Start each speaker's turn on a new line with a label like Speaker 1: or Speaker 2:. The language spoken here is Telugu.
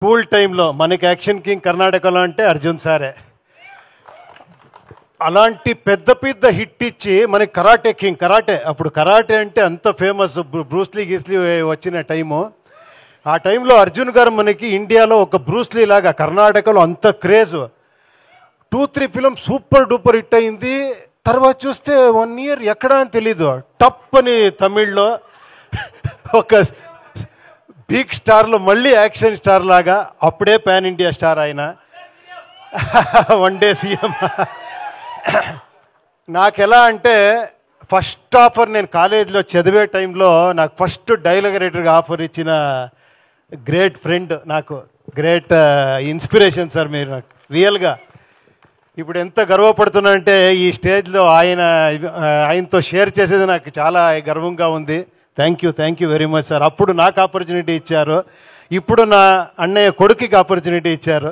Speaker 1: స్కూల్ టైంలో మనకి యాక్షన్ కింగ్ కర్ణాటకలో అంటే అర్జున్ సారే. అలాంటి పెద్ద పెద్ద హిట్ ఇచ్చి మనకి కరాటే కింగ్, కరాటే అప్పుడు కరాటే అంటే అంత ఫేమస్, బ్రూస్లీ గీస్లీ వచ్చిన టైము. ఆ టైంలో అర్జున్ గారు మనకి ఇండియాలో ఒక బ్రూస్లీ లాగా, కర్ణాటకలో అంత craze. 2-3 film super duper hit అయింది. తర్వాత చూస్తే 1 ఇయర్ ఎక్కడా అని తెలీదు, టప్ అని తమిళ్లో ఒక బిగ్ స్టార్లో మళ్ళీ యాక్షన్ స్టార్ లాగా, అప్పుడే పాన్ ఇండియా స్టార్ ఆయన, వన్ డే సీఎం. నాకు ఎలా అంటే ఫస్ట్ ఆఫర్, నేను కాలేజీలో చదివే టైంలో నాకు ఫస్ట్ డైలాగ్ రైటర్గా ఆఫర్ ఇచ్చిన గ్రేట్ ఫ్రెండ్, నాకు గ్రేట్ ఇన్స్పిరేషన్ సార్ మీరు నాకు రియల్గా. ఇప్పుడు ఎంత గర్వపడుతున్నానంటే ఈ స్టేజ్లో ఆయనతో షేర్ చేసేది నాకు చాలా గర్వంగా ఉంది. Thank you very much sir. అప్పుడు నాకు ఆపర్చునిటీ ఇచ్చారు, ఇప్పుడు నా అన్నయ్య కొడుకుకి ఆపర్చునిటీ ఇచ్చారు.